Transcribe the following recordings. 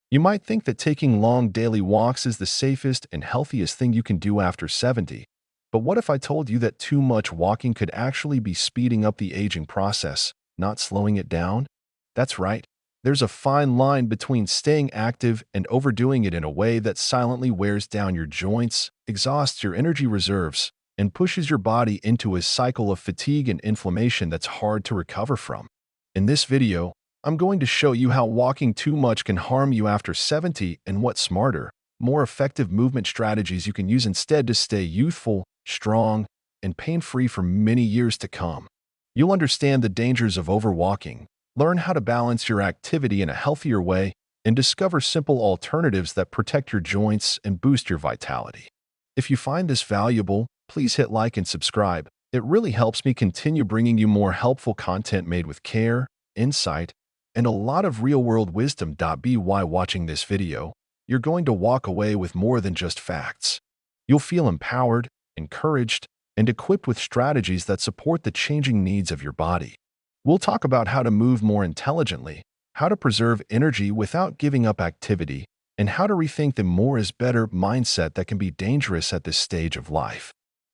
You might think that taking long daily walks is the safest and healthiest thing you can do after 70, but what if I told you that too much walking could actually be speeding up the aging process, not slowing it down? That's right. There's a fine line between staying active and overdoing it in a way that silently wears down your joints, exhausts your energy reserves, and pushes your body into a cycle of fatigue and inflammation that's hard to recover from. In this video, I'm going to show you how walking too much can harm you after 70 and what smarter, more effective movement strategies you can use instead to stay youthful, strong, and pain-free for many years to come. You'll understand the dangers of overwalking, learn how to balance your activity in a healthier way, and discover simple alternatives that protect your joints and boost your vitality. If you find this valuable, please hit like and subscribe. It really helps me continue bringing you more helpful content made with care, insight, and a lot of real-world wisdom. By watching this video, you're going to walk away with more than just facts. You'll feel empowered, encouraged, and equipped with strategies that support the changing needs of your body. We'll talk about how to move more intelligently, how to preserve energy without giving up activity, and how to rethink the more is better mindset that can be dangerous at this stage of life.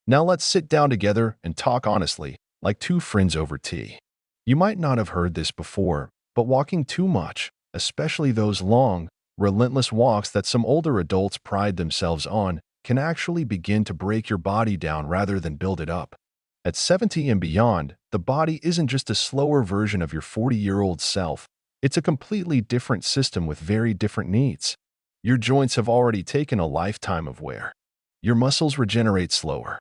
Now let's sit down together and talk honestly, like two friends over tea. You might not have heard this before, but walking too much, especially those long, relentless walks that some older adults pride themselves on, can actually begin to break your body down rather than build it up. At 70 and beyond, the body isn't just a slower version of your 40-year-old self. It's a completely different system with very different needs. Your joints have already taken a lifetime of wear. Your muscles regenerate slower.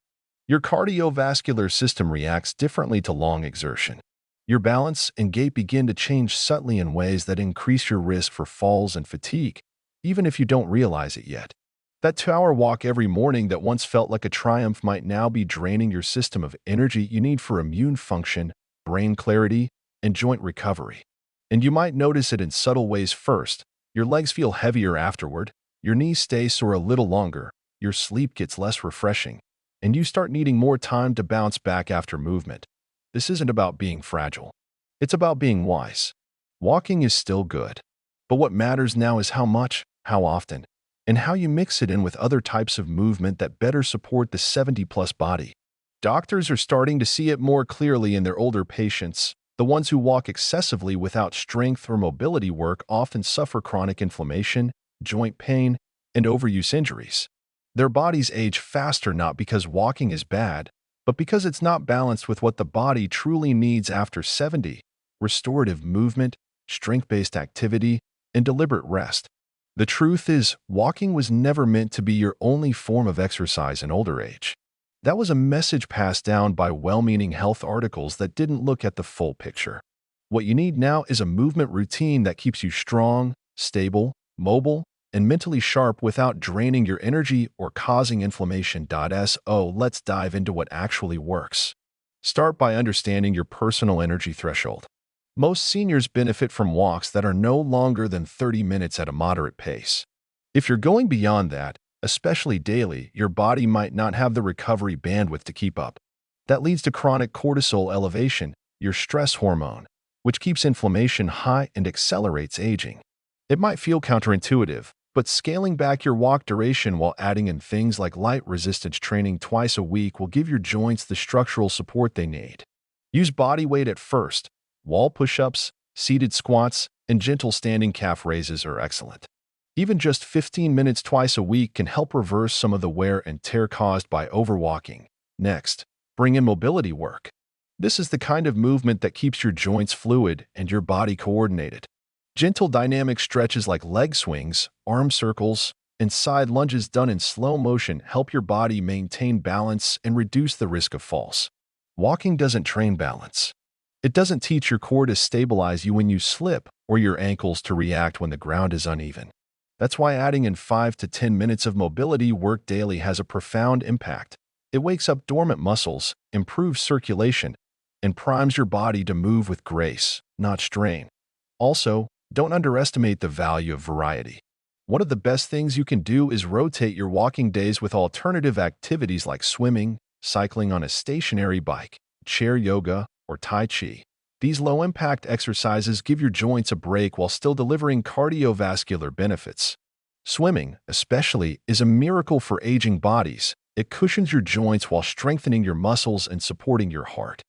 Your cardiovascular system reacts differently to long exertion. Your balance and gait begin to change subtly in ways that increase your risk for falls and fatigue, even if you don't realize it yet. That 2-hour walk every morning that once felt like a triumph might now be draining your system of energy you need for immune function, brain clarity, and joint recovery. And you might notice it in subtle ways first. Your legs feel heavier afterward, your knees stay sore a little longer, your sleep gets less refreshing, and you start needing more time to bounce back after movement. This isn't about being fragile. It's about being wise. Walking is still good. But what matters now is how much, how often, and how you mix it in with other types of movement that better support the 70-plus body. Doctors are starting to see it more clearly in their older patients. The ones who walk excessively without strength or mobility work often suffer chronic inflammation, joint pain, and overuse injuries. Their bodies age faster not because walking is bad, but because it's not balanced with what the body truly needs after 70: restorative movement, strength-based activity, and deliberate rest. The truth is, walking was never meant to be your only form of exercise in older age. That was a message passed down by well-meaning health articles that didn't look at the full picture. What you need now is a movement routine that keeps you strong, stable, mobile, and mentally sharp without draining your energy or causing inflammation. So let's dive into what actually works. Start by understanding your personal energy threshold. Most seniors benefit from walks that are no longer than 30 minutes at a moderate pace. If you're going beyond that, especially daily, your body might not have the recovery bandwidth to keep up. That leads to chronic cortisol elevation, your stress hormone, which keeps inflammation high and accelerates aging. It might feel counterintuitive, but scaling back your walk duration while adding in things like light resistance training twice a week will give your joints the structural support they need. Use body weight at first. Wall push-ups, seated squats, and gentle standing calf raises are excellent. Even just 15 minutes twice a week can help reverse some of the wear and tear caused by overwalking. Next, bring in mobility work. This is the kind of movement that keeps your joints fluid and your body coordinated. Gentle dynamic stretches like leg swings, arm circles, and side lunges done in slow motion help your body maintain balance and reduce the risk of falls. Walking doesn't train balance. It doesn't teach your core to stabilize you when you slip or your ankles to react when the ground is uneven. That's why adding in 5 to 10 minutes of mobility work daily has a profound impact. It wakes up dormant muscles, improves circulation, and primes your body to move with grace, not strain. Also, don't underestimate the value of variety. One of the best things you can do is rotate your walking days with alternative activities like swimming, cycling on a stationary bike, chair yoga, or Tai Chi. These low-impact exercises give your joints a break while still delivering cardiovascular benefits. Swimming, especially, is a miracle for aging bodies. It cushions your joints while strengthening your muscles and supporting your heart.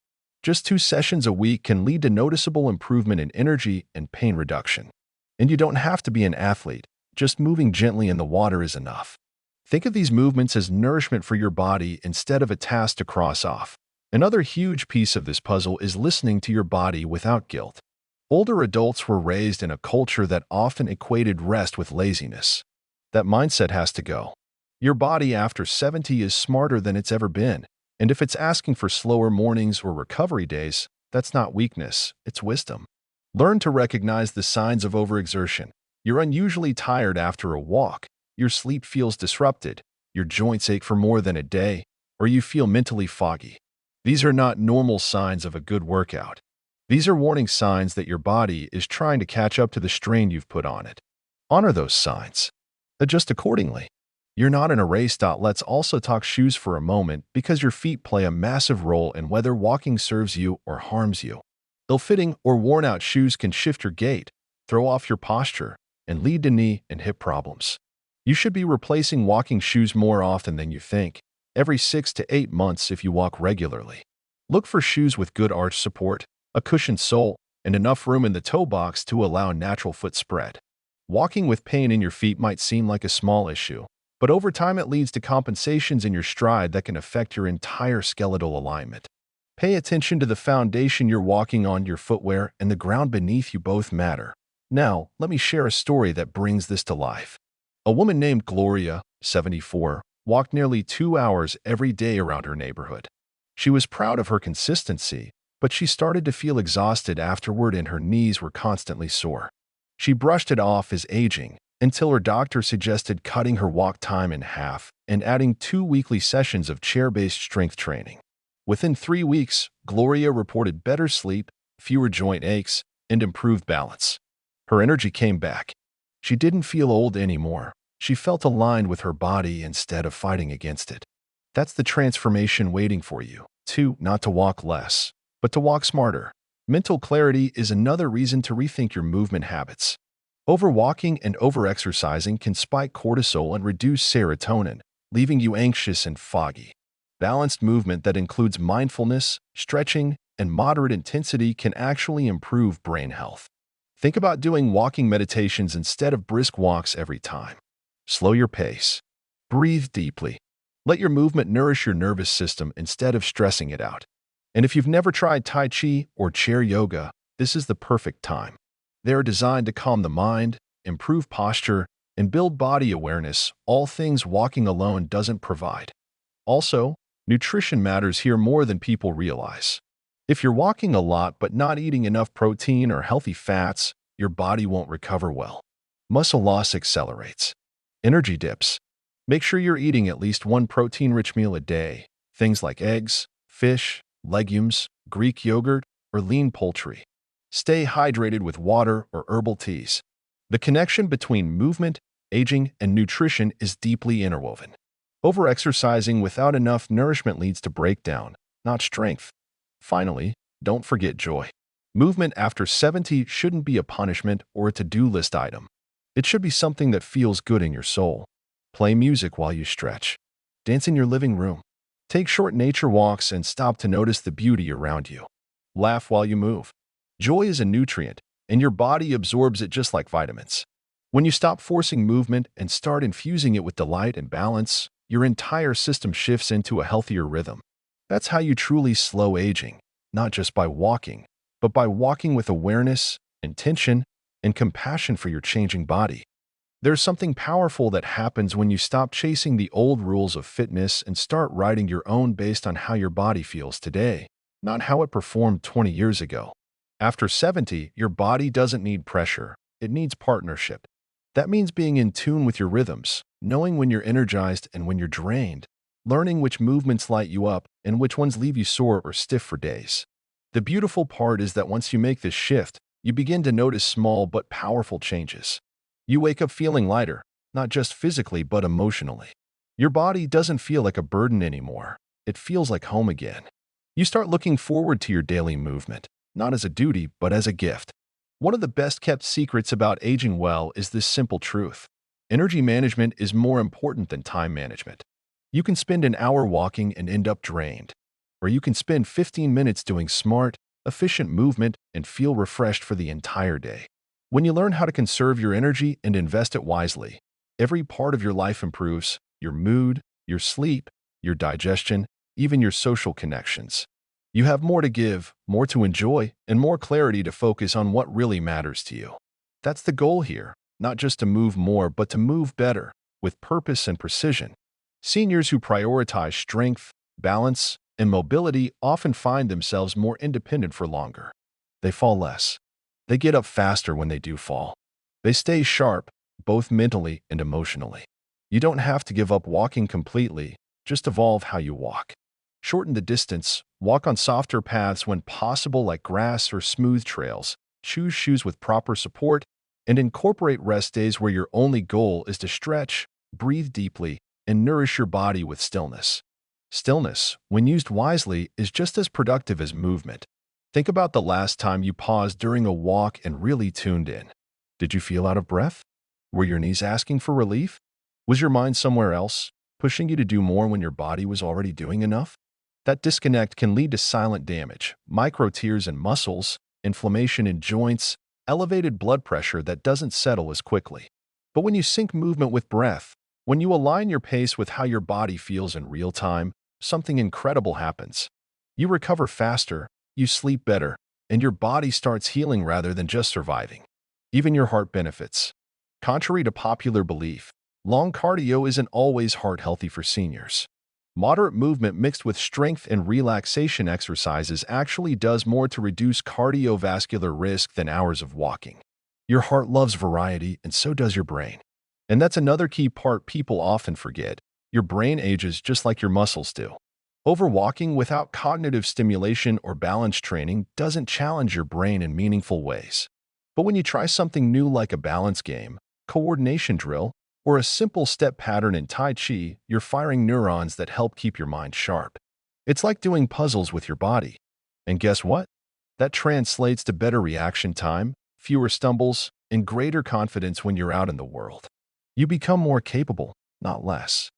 Just 2 sessions a week can lead to noticeable improvement in energy and pain reduction. And you don't have to be an athlete. Just moving gently in the water is enough. Think of these movements as nourishment for your body instead of a task to cross off. Another huge piece of this puzzle is listening to your body without guilt. Older adults were raised in a culture that often equated rest with laziness. That mindset has to go. Your body after 70 is smarter than it's ever been, and if it's asking for slower mornings or recovery days, that's not weakness, it's wisdom. Learn to recognize the signs of overexertion. You're unusually tired after a walk, your sleep feels disrupted, your joints ache for more than a day, or you feel mentally foggy. These are not normal signs of a good workout. These are warning signs that your body is trying to catch up to the strain you've put on it. Honor those signs. Adjust accordingly. You're not in a race. Let's also talk shoes for a moment because your feet play a massive role in whether walking serves you or harms you. Ill-fitting or worn-out shoes can shift your gait, throw off your posture, and lead to knee and hip problems. You should be replacing walking shoes more often than you think, every 6 to 8 months if you walk regularly. Look for shoes with good arch support, a cushioned sole, and enough room in the toe box to allow natural foot spread. Walking with pain in your feet might seem like a small issue, but over time it leads to compensations in your stride that can affect your entire skeletal alignment. Pay attention to the foundation you're walking on. Your footwear and the ground beneath you both matter. Now, let me share a story that brings this to life. A woman named Gloria, 74, walked nearly 2 hours every day around her neighborhood. She was proud of her consistency, but she started to feel exhausted afterward and her knees were constantly sore. She brushed it off as aging until her doctor suggested cutting her walk time in half and adding 2 weekly sessions of chair-based strength training. Within 3 weeks, Gloria reported better sleep, fewer joint aches, and improved balance. Her energy came back. She didn't feel old anymore. She felt aligned with her body instead of fighting against it. That's the transformation waiting for you. 2. Not to walk less, but to walk smarter. Mental clarity is another reason to rethink your movement habits. Overwalking and overexercising can spike cortisol and reduce serotonin, leaving you anxious and foggy. Balanced movement that includes mindfulness, stretching, and moderate intensity can actually improve brain health. Think about doing walking meditations instead of brisk walks every time. Slow your pace. Breathe deeply. Let your movement nourish your nervous system instead of stressing it out. And if you've never tried Tai Chi or chair yoga, this is the perfect time. They are designed to calm the mind, improve posture, and build body awareness, all things walking alone doesn't provide. Also, nutrition matters here more than people realize. If you're walking a lot but not eating enough protein or healthy fats, your body won't recover well. Muscle loss accelerates. Energy dips. Make sure you're eating at least one protein-rich meal a day, things like eggs, fish, legumes, Greek yogurt, or lean poultry. Stay hydrated with water or herbal teas. The connection between movement, aging, and nutrition is deeply interwoven. Overexercising without enough nourishment leads to breakdown, not strength. Finally, don't forget joy. Movement after 70 shouldn't be a punishment or a to-do list item. It should be something that feels good in your soul. Play music while you stretch. Dance in your living room. Take short nature walks and stop to notice the beauty around you. Laugh while you move. Joy is a nutrient, and your body absorbs it just like vitamins. When you stop forcing movement and start infusing it with delight and balance, your entire system shifts into a healthier rhythm. That's how you truly slow aging, not just by walking, but by walking with awareness, intention, and compassion for your changing body. There's something powerful that happens when you stop chasing the old rules of fitness and start writing your own based on how your body feels today, not how it performed 20 years ago. After 70, your body doesn't need pressure, it needs partnership. That means being in tune with your rhythms, knowing when you're energized and when you're drained, learning which movements light you up and which ones leave you sore or stiff for days. The beautiful part is that once you make this shift, you begin to notice small but powerful changes. You wake up feeling lighter, not just physically but emotionally. Your body doesn't feel like a burden anymore. It feels like home again. You start looking forward to your daily movement, not as a duty, but as a gift. One of the best-kept secrets about aging well is this simple truth. Energy management is more important than time management. You can spend an hour walking and end up drained, or you can spend 15 minutes doing smart, efficient movement and feel refreshed for the entire day. When you learn how to conserve your energy and invest it wisely, every part of your life improves: your mood, your sleep, your digestion, even your social connections. You have more to give, more to enjoy, and more clarity to focus on what really matters to you. That's the goal here, not just to move more, but to move better, with purpose and precision. Seniors who prioritize strength, balance, and mobility often find themselves more independent for longer. They fall less. They get up faster when they do fall. They stay sharp, both mentally and emotionally. You don't have to give up walking completely, just evolve how you walk. Shorten the distance, walk on softer paths when possible like grass or smooth trails, choose shoes with proper support, and incorporate rest days where your only goal is to stretch, breathe deeply, and nourish your body with stillness. Stillness, when used wisely, is just as productive as movement. Think about the last time you paused during a walk and really tuned in. Did you feel out of breath? Were your knees asking for relief? Was your mind somewhere else, pushing you to do more when your body was already doing enough? That disconnect can lead to silent damage, micro tears in muscles, inflammation in joints, elevated blood pressure that doesn't settle as quickly. But when you sync movement with breath, when you align your pace with how your body feels in real time, something incredible happens. You recover faster, you sleep better, and your body starts healing rather than just surviving. Even your heart benefits. Contrary to popular belief, long cardio isn't always heart-healthy for seniors. Moderate movement mixed with strength and relaxation exercises actually does more to reduce cardiovascular risk than hours of walking. Your heart loves variety, and so does your brain. And that's another key part people often forget. Your brain ages just like your muscles do. Overwalking without cognitive stimulation or balance training doesn't challenge your brain in meaningful ways. But when you try something new like a balance game, coordination drill, or a simple step pattern in Tai Chi, you're firing neurons that help keep your mind sharp. It's like doing puzzles with your body. And guess what? That translates to better reaction time, fewer stumbles, and greater confidence when you're out in the world. You become more capable, not less.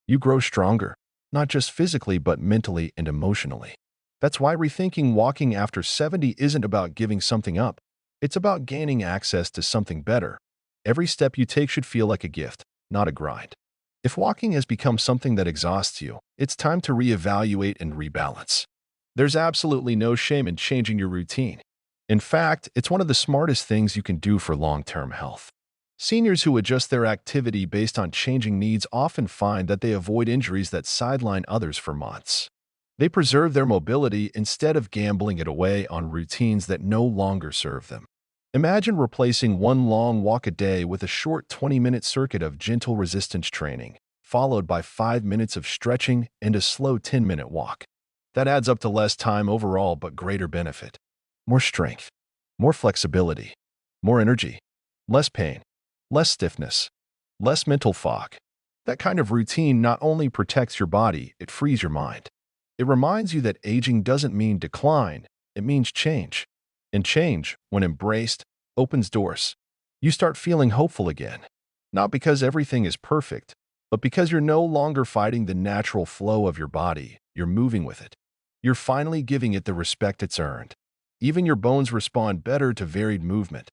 You grow stronger, not just physically but mentally and emotionally. That's why rethinking walking after 70 isn't about giving something up. It's about gaining access to something better. Every step you take should feel like a gift, not a grind. If walking has become something that exhausts you, it's time to reevaluate and rebalance. There's absolutely no shame in changing your routine. In fact, it's one of the smartest things you can do for long-term health. Seniors who adjust their activity based on changing needs often find that they avoid injuries that sideline others for months. They preserve their mobility instead of gambling it away on routines that no longer serve them. Imagine replacing one long walk a day with a short 20-minute circuit of gentle resistance training, followed by 5 minutes of stretching and a slow 10-minute walk. That adds up to less time overall but greater benefit. More strength, more flexibility, more energy, less pain, less stiffness, less mental fog. That kind of routine not only protects your body, it frees your mind. It reminds you that aging doesn't mean decline, it means change. And change, when embraced, opens doors. You start feeling hopeful again. Not because everything is perfect, but because you're no longer fighting the natural flow of your body, you're moving with it. You're finally giving it the respect it's earned. Even your bones respond better to varied movement.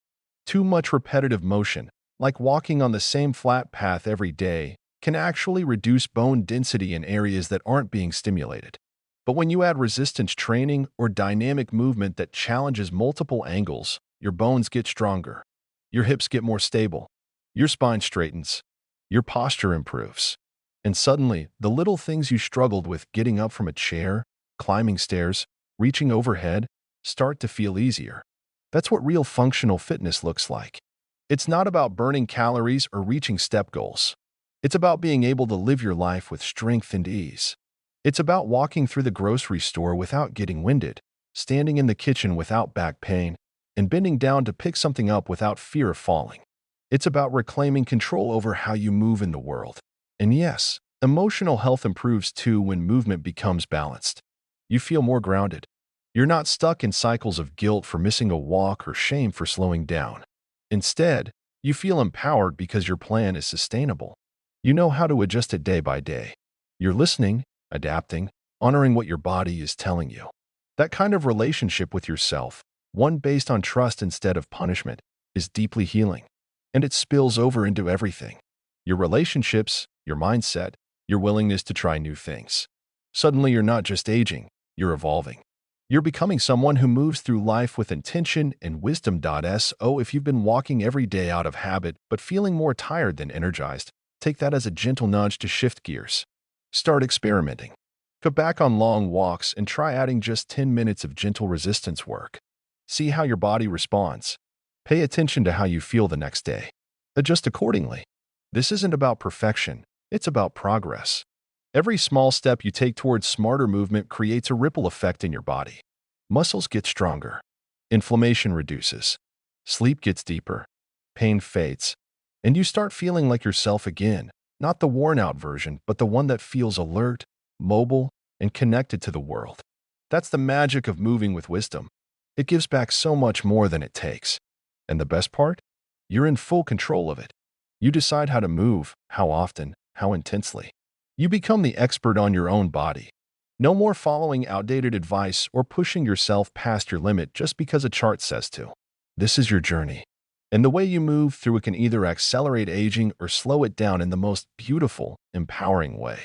Too much repetitive motion, like walking on the same flat path every day, can actually reduce bone density in areas that aren't being stimulated. But when you add resistance training or dynamic movement that challenges multiple angles, your bones get stronger, your hips get more stable, your spine straightens, your posture improves. And suddenly, the little things you struggled with, getting up from a chair, climbing stairs, reaching overhead, start to feel easier. That's what real functional fitness looks like. It's not about burning calories or reaching step goals. It's about being able to live your life with strength and ease. It's about walking through the grocery store without getting winded, standing in the kitchen without back pain, and bending down to pick something up without fear of falling. It's about reclaiming control over how you move in the world. And yes, emotional health improves too when movement becomes balanced. You feel more grounded, You're not stuck in cycles of guilt for missing a walk or shame for slowing down. Instead, you feel empowered because your plan is sustainable. You know how to adjust it day by day. You're listening, adapting, honoring what your body is telling you. That kind of relationship with yourself, one based on trust instead of punishment, is deeply healing. And it spills over into everything. Your relationships, your mindset, your willingness to try new things. Suddenly, you're not just aging, you're evolving. You're becoming someone who moves through life with intention and wisdom. So, if you've been walking every day out of habit but feeling more tired than energized, take that as a gentle nudge to shift gears. Start experimenting. Cut back on long walks and try adding just 10 minutes of gentle resistance work. See how your body responds. Pay attention to how you feel the next day. Adjust accordingly. This isn't about perfection, it's about progress. Every small step you take towards smarter movement creates a ripple effect in your body. Muscles get stronger. Inflammation reduces. Sleep gets deeper. Pain fades. And you start feeling like yourself again, not the worn-out version, but the one that feels alert, mobile, and connected to the world. That's the magic of moving with wisdom. It gives back so much more than it takes. And the best part? You're in full control of it. You decide how to move, how often, how intensely. You become the expert on your own body. No more following outdated advice or pushing yourself past your limit just because a chart says to. This is your journey. And the way you move through it can either accelerate aging or slow it down in the most beautiful, empowering way.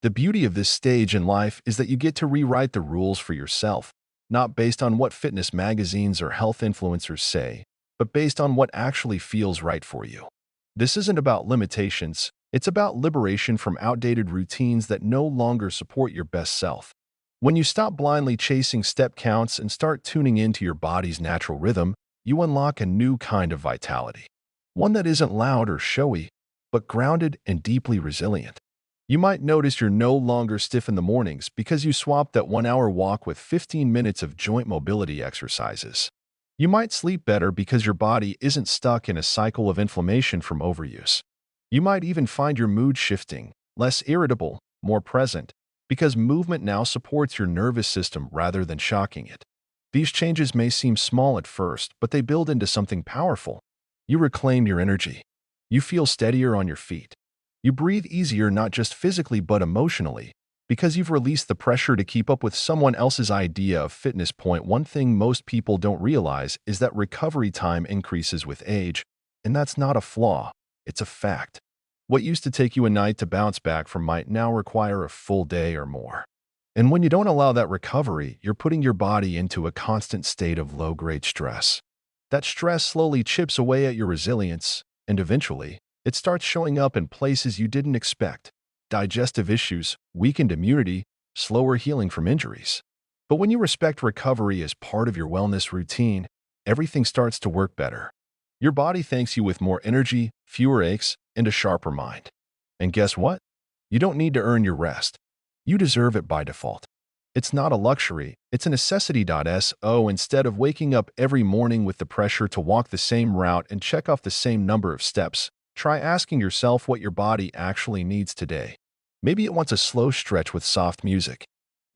The beauty of this stage in life is that you get to rewrite the rules for yourself, not based on what fitness magazines or health influencers say, but based on what actually feels right for you. This isn't about limitations. It's about liberation from outdated routines that no longer support your best self. When you stop blindly chasing step counts and start tuning into your body's natural rhythm, you unlock a new kind of vitality. One that isn't loud or showy, but grounded and deeply resilient. You might notice you're no longer stiff in the mornings because you swapped that 1-hour walk with 15 minutes of joint mobility exercises. You might sleep better because your body isn't stuck in a cycle of inflammation from overuse. You might even find your mood shifting, less irritable, more present, because movement now supports your nervous system rather than shocking it. These changes may seem small at first, but they build into something powerful. You reclaim your energy. You feel steadier on your feet. You breathe easier not just physically but emotionally, because you've released the pressure to keep up with someone else's idea of fitness. One thing most people don't realize is that recovery time increases with age, and that's not a flaw, it's a fact. What used to take you a night to bounce back from might now require a full day or more. And when you don't allow that recovery, you're putting your body into a constant state of low-grade stress. That stress slowly chips away at your resilience, and eventually, it starts showing up in places you didn't expect. Digestive issues, weakened immunity, slower healing from injuries. But when you respect recovery as part of your wellness routine, everything starts to work better. Your body thanks you with more energy, fewer aches, and a sharper mind. And guess what? You don't need to earn your rest. You deserve it by default. It's not a luxury, it's a necessity. So instead of waking up every morning with the pressure to walk the same route and check off the same number of steps, try asking yourself what your body actually needs today. Maybe it wants a slow stretch with soft music.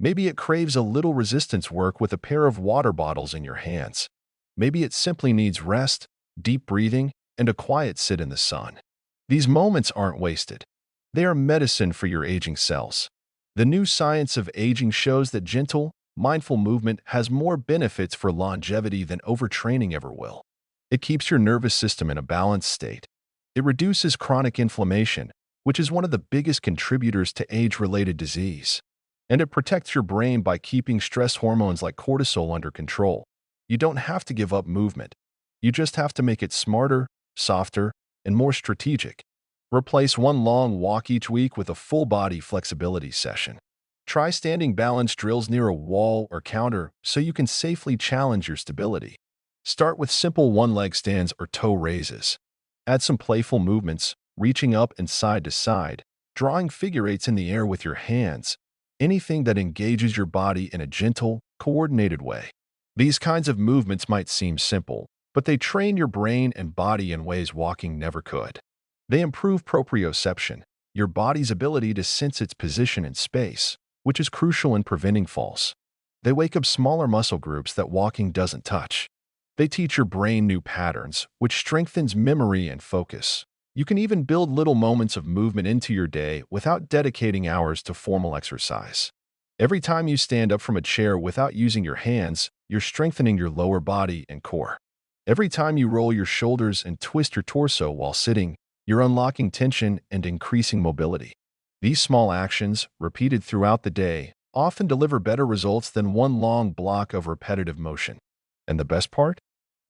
Maybe it craves a little resistance work with a pair of water bottles in your hands. Maybe it simply needs rest, deep breathing, and a quiet sit in the sun. These moments aren't wasted. They are medicine for your aging cells. The new science of aging shows that gentle, mindful movement has more benefits for longevity than overtraining ever will. It keeps your nervous system in a balanced state. It reduces chronic inflammation, which is one of the biggest contributors to age-related disease. And it protects your brain by keeping stress hormones like cortisol under control. You don't have to give up movement. You just have to make it smarter, softer, and more strategic. Replace one long walk each week with a full-body flexibility session. Try standing balance drills near a wall or counter so you can safely challenge your stability. Start with simple one-leg stands or toe raises. Add some playful movements, reaching up and side to side, drawing figure eights in the air with your hands, anything that engages your body in a gentle, coordinated way. These kinds of movements might seem simple, but they train your brain and body in ways walking never could. They improve proprioception, your body's ability to sense its position in space, which is crucial in preventing falls. They wake up smaller muscle groups that walking doesn't touch. They teach your brain new patterns, which strengthens memory and focus. You can even build little moments of movement into your day without dedicating hours to formal exercise. Every time you stand up from a chair without using your hands, you're strengthening your lower body and core. Every time you roll your shoulders and twist your torso while sitting, you're unlocking tension and increasing mobility. These small actions, repeated throughout the day, often deliver better results than one long block of repetitive motion. And the best part?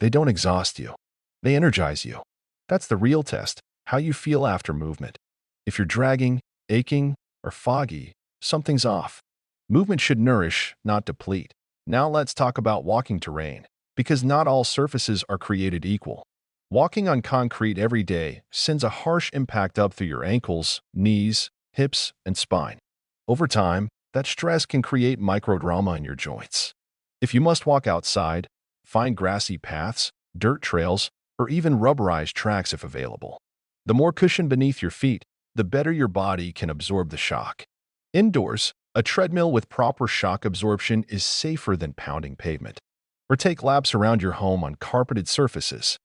They don't exhaust you. They energize you. That's the real test, how you feel after movement. If you're dragging, aching, or foggy, something's off. Movement should nourish, not deplete. Now let's talk about walking terrain, because not all surfaces are created equal. Walking on concrete every day sends a harsh impact up through your ankles, knees, hips, and spine. Over time, that stress can create microdrama in your joints. If you must walk outside, find grassy paths, dirt trails, or even rubberized tracks if available. The more cushion beneath your feet, the better your body can absorb the shock. Indoors, a treadmill with proper shock absorption is safer than pounding pavement. Or take laps around your home on carpeted surfaces.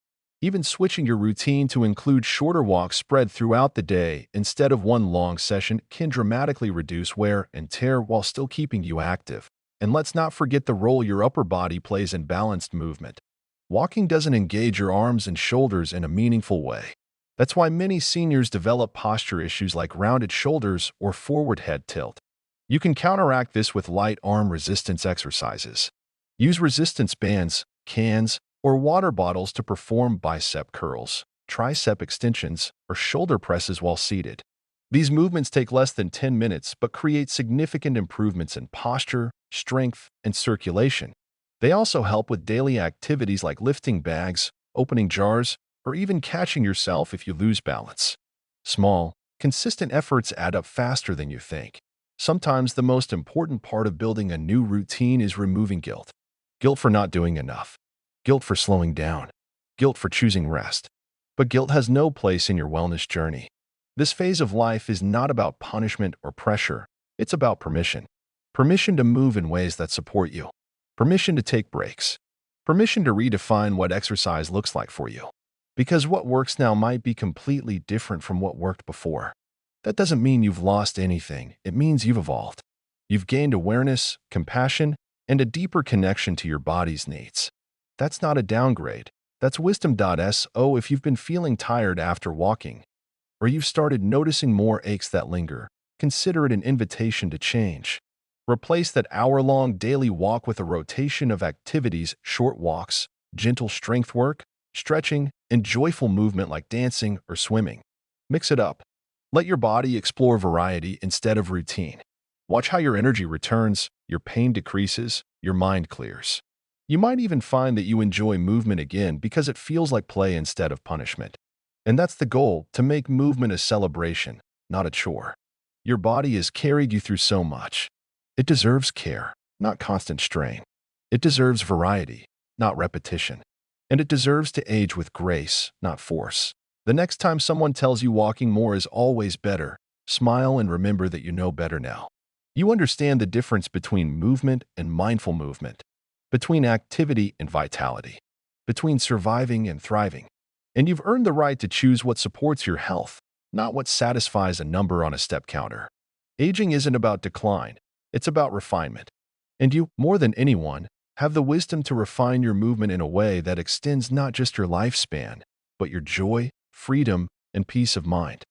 Even switching your routine to include shorter walks spread throughout the day instead of one long session can dramatically reduce wear and tear while still keeping you active. And let's not forget the role your upper body plays in balanced movement. Walking doesn't engage your arms and shoulders in a meaningful way. That's why many seniors develop posture issues like rounded shoulders or forward head tilt. You can counteract this with light arm resistance exercises. Use resistance bands, cans, or water bottles to perform bicep curls, tricep extensions, or shoulder presses while seated. These movements take less than 10 minutes but create significant improvements in posture, strength, and circulation. They also help with daily activities like lifting bags, opening jars, or even catching yourself if you lose balance. Small, consistent efforts add up faster than you think. Sometimes the most important part of building a new routine is removing guilt. Guilt for not doing enough. Guilt for slowing down. Guilt for choosing rest. But guilt has no place in your wellness journey. This phase of life is not about punishment or pressure. It's about permission. Permission to move in ways that support you. Permission to take breaks. Permission to redefine what exercise looks like for you. Because what works now might be completely different from what worked before. That doesn't mean you've lost anything. It means you've evolved. You've gained awareness, compassion, and a deeper connection to your body's needs. That's not a downgrade. That's wisdom.so. If you've been feeling tired after walking, or you've started noticing more aches that linger, consider it an invitation to change. Replace that hour-long daily walk with a rotation of activities, short walks, gentle strength work, stretching, and joyful movement like dancing or swimming. Mix it up. Let your body explore variety instead of routine. Watch how your energy returns, your pain decreases, your mind clears. You might even find that you enjoy movement again because it feels like play instead of punishment. And that's the goal, to make movement a celebration, not a chore. Your body has carried you through so much. It deserves care, not constant strain. It deserves variety, not repetition. And it deserves to age with grace, not force. The next time someone tells you walking more is always better, smile and remember that you know better now. You understand the difference between movement and mindful movement, between activity and vitality, between surviving and thriving. And you've earned the right to choose what supports your health, not what satisfies a number on a step counter. Aging isn't about decline, it's about refinement. And you, more than anyone, have the wisdom to refine your movement in a way that extends not just your lifespan, but your joy, freedom, and peace of mind.